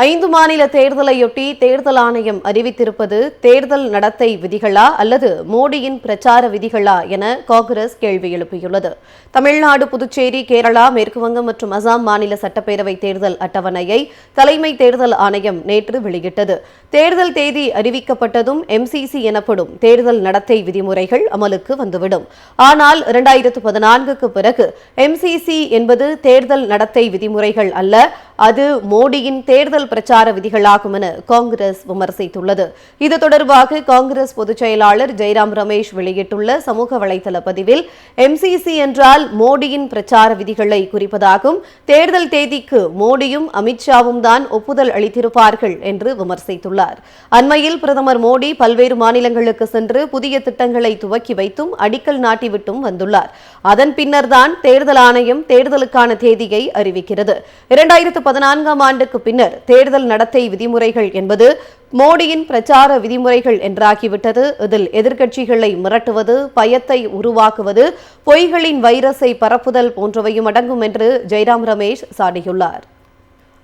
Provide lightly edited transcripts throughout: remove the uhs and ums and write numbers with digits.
5 மாநில தேர்தலையொட்டி தேர்தல் ஆணையம் அறிவித்திருப்பது தேர்தல் நடத்தை விதிகளா அல்லது மோடியின் பிரச்சார விதிகளா என காங்கிரஸ் கேள்வி எழுப்பியுள்ளது. தமிழ்நாடு, புதுச்சேரி, கேரளா, மேற்குவங்கம் மற்றும் அசாம் மாநில சட்டப்பேரவை தேர்தல் அட்டவணையை தலைமை தேர்தல் ஆணையம் நேற்று வெளியிட்டது. தேர்தல் தேதி அறிவிக்கப்பட்டதும் MCC எனப்படும் தேர்தல் நடத்தை விதிமுறைகள் அமலுக்கு வந்துவிடும். ஆனால் 2014க்கு பிறகு MCC என்பது தேர்தல் நடத்தை விதிமுறைகள் அல்ல, அது மோடியின் தேர்தல் பிரச்சார விதிகளாகும் என காங்கிரஸ் விமர்சித்துள்ளது. இது தொடர்பாக காங்கிரஸ் பொதுச் செயலாளர் ஜெய்ராம் ரமேஷ் வெளியிட்டுள்ள சமூக வலைதள பதிவில், MCC என்றால் மோடியின் பிரச்சார விதிகளை குறிப்பதாகும். தேர்தல் தேதிக்கு மோடியும் அமித்ஷாவும் தான் ஒப்புதல் அளித்திருப்பார்கள் என்று விமர்சித்துள்ளார். அண்மையில் பிரதமர் மோடி பல்வேறு மாநிலங்களுக்கு சென்று புதிய திட்டங்களை துவக்கி வைத்தும் அடிக்கல் நாட்டிவிட்டும் வந்துள்ளார். அதன் பின்னர்தான் தேர்தல் ஆணையம் தேர்தலுக்கான தேதியை அறிவிக்கிறது. 2014ஆம் ஆண்டுக்கு பின்னர் தேர்தல் நடத்தை விதிமுறைகள் என்பது மோடியின் பிரச்சார விதிமுறைகள் என்றாகிவிட்டது. இதில் எதிர்க்கட்சிகளை மிரட்டுவது, பயத்தை உருவாக்குவது, பொய்களின் வைரஸை பரப்புதல் போன்றவையும் அடங்கும் என்று ஜெய்ராம் ரமேஷ் சாடியுள்ளார்.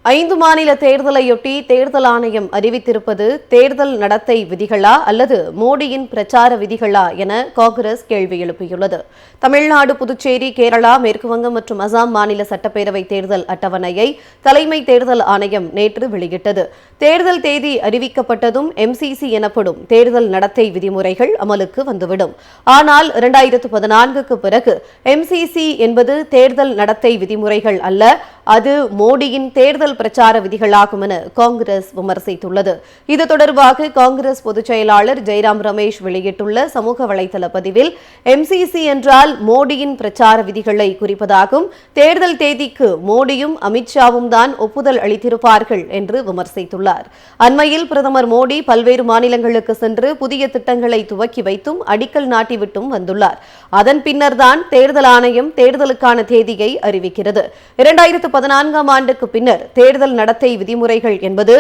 5 மாநில தேர்தலையொட்டி தேர்தல் ஆணையம் அறிவித்திருப்பது தேர்தல் நடத்தை விதிகளா அல்லது மோடியின் பிரச்சார விதிகளா என காங்கிரஸ் கேள்வி எழுப்பியுள்ளது. தமிழ்நாடு, புதுச்சேரி, கேரளா, மேற்குவங்கம் மற்றும் அசாம் மாநில சட்டப்பேரவை தேர்தல் அட்டவணையை தலைமை தேர்தல் ஆணையம் நேற்று வெளியிட்டது. தேர்தல் தேதி அறிவிக்கப்பட்டதும் MCC எனப்படும் தேர்தல் நடத்தை விதிமுறைகள் அமலுக்கு வந்துவிடும். ஆனால் 2014க்கு பிறகு MCC என்பது தேர்தல் நடத்தை விதிமுறைகள் அல்ல, அது மோடியின் தேர்தல் பிரச்சார விதிகளாகும் என காங்கிரஸ் விமர்சித்துள்ளது. இது தொடர்பாக காங்கிரஸ் பொதுச் செயலாளர் ஜெய்ராம் ரமேஷ் வெளியிட்டுள்ள சமூக வலைதள பதிவில், MCC என்றால் மோடியின் பிரச்சார விதிகளை குறிப்பதாகும். தேர்தல் தேதிக்கு மோடியும் அமித்ஷாவும் தான் ஒப்புதல் அளித்திருப்பார்கள் என்று விமர்சித்துள்ளார். அண்மையில் பிரதமர் மோடி பல்வேறு மாநிலங்களுக்கு சென்று புதிய திட்டங்களை துவக்கி வைத்தும் அடிக்கல் நாட்டிவிட்டும் வந்துள்ளார். அதன் பின்னர்தான் தேர்தல் ஆணையம் தேர்தலுக்கான தேதியை அறிவிக்கிறது. 2014ஆம் ஆண்டுக்கு பின்னர் தேர்தல் நடத்தை விதிமுறைகள் என்பது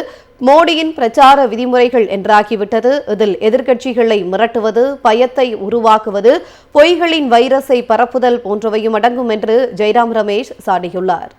மோடியின் பிரச்சார விதிமுறைகள் என்றாகிவிட்டது. இதில் எதிர்க்கட்சிகளை மிரட்டுவது, பயத்தை உருவாக்குவது, பொய்களின் வைரஸை பரப்புதல் போன்றவையும் அடங்கும் என்று ஜெய்ராம் ரமேஷ் சாடியுள்ளார்.